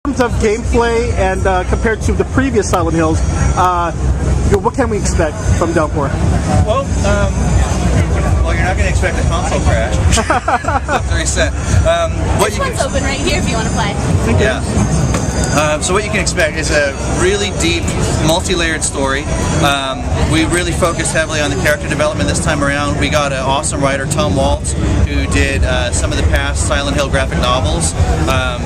In terms of gameplay and compared to the previous Silent Hills, what can we expect from Downpour? Well, you're not going to expect a console crash. Have to reset. This one's open right here if you want to play. Yeah. So what you can expect is a really deep, multi-layered story. We really focused heavily on the character development this time around. We got an awesome writer, Tom Waltz, who did some of the past Silent Hill graphic novels.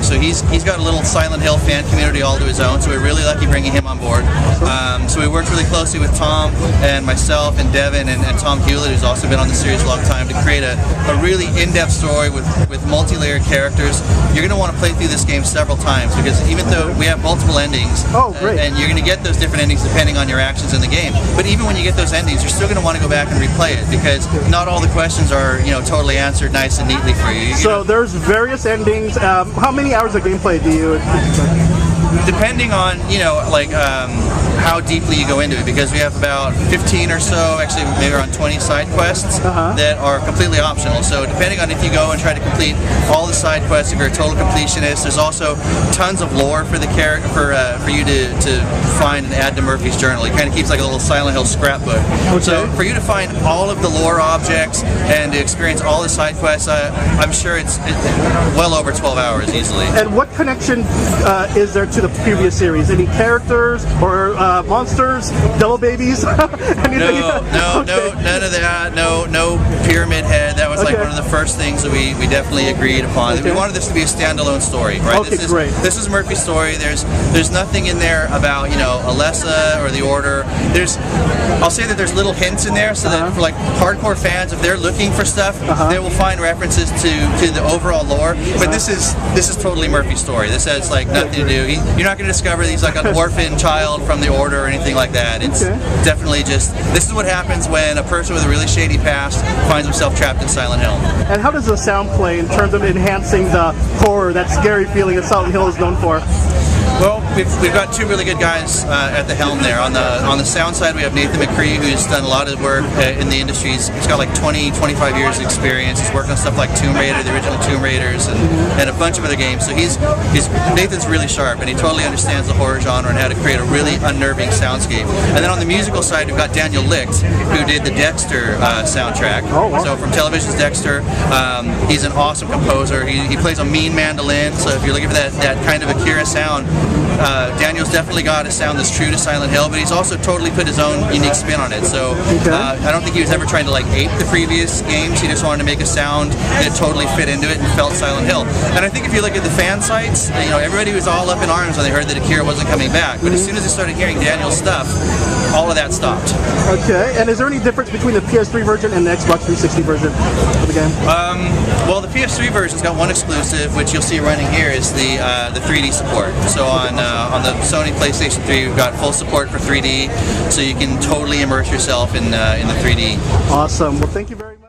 So he's got a little Silent Hill fan community all to his own, so we're really lucky bringing him on board. So we worked really closely with Tom and myself and Devin and Tom Hewlett, who's also been on the series a long time, to create a really in-depth story with multi-layered characters. You're going to want to play through this game several times, because even though we have multiple endings, and you're going to get those different endings depending on your actions in the game, but even when you get those endings, you're still going to want to go back and replay it, because not all the questions are totally answered nice and neatly for you. So there's various endings. How many hours of gameplay do you? Depending on how deeply you go into it, because we have about 15 or so, actually maybe around 20 side quests that are completely optional. So depending on if you go and try to complete all the side quests, if you're a total completionist, there's also tons of lore for the character for you to find and add to Murphy's journal. It kind of keeps like a little Silent Hill scrapbook. Okay. So for you to find all of the lore objects and to experience all the side quests, I'm sure it's well over 12 hours easily. And what connection is there to the previous series? Any characters or monsters, devil babies? No, none of that. No pyramid head. That was like one of the first things that we definitely agreed upon. We wanted this to be a standalone story, right? Okay, great. This is Murphy's story. There's nothing in there about Alessa or the Order. I'll say that there's little hints in there, so that for like hardcore fans, if they're looking for stuff, they will find references to the overall lore. But this is totally Murphy's story. This has like nothing to do. You're not going to discover he's like an orphan child from the Order or anything like that. It's definitely this is what happens when a person with a really shady past finds himself trapped in Silent Hill. And how does the sound play in terms of enhancing the horror, that scary feeling that Silent Hill is known for? Well, we've got two really good guys at the helm there. On the sound side, we have Nathan McCree, who's done a lot of work in the industry. He's got like 25 years of experience. He's worked on stuff like Tomb Raider, the original Tomb Raiders, and a bunch of other games. So Nathan's really sharp, and he totally understands the horror genre and how to create a really unnerving soundscape. And then on the musical side, we've got Daniel Licht, who did the Dexter soundtrack. Oh, wow. So from television's Dexter, he's an awesome composer. He plays a mean mandolin, so if you're looking for that kind of Akira sound, Daniel's definitely got a sound that's true to Silent Hill, but he's also totally put his own unique spin on it. So I don't think he was ever trying to like ape the previous games. He just wanted to make a sound that totally fit into it and felt Silent Hill. And I think if you look at the fan sites, everybody was all up in arms when they heard that Akira wasn't coming back. But as soon as they started hearing Daniel's stuff, all of that stopped. Okay. And is there any difference between the PS3 version and the Xbox 360 version of the game? Well, the PS3 version's got one exclusive, which you'll see running here, is the 3D support. So on the Sony PlayStation 3, we've got full support for 3D, so you can totally immerse yourself in the 3D. Awesome. Well, thank you very much.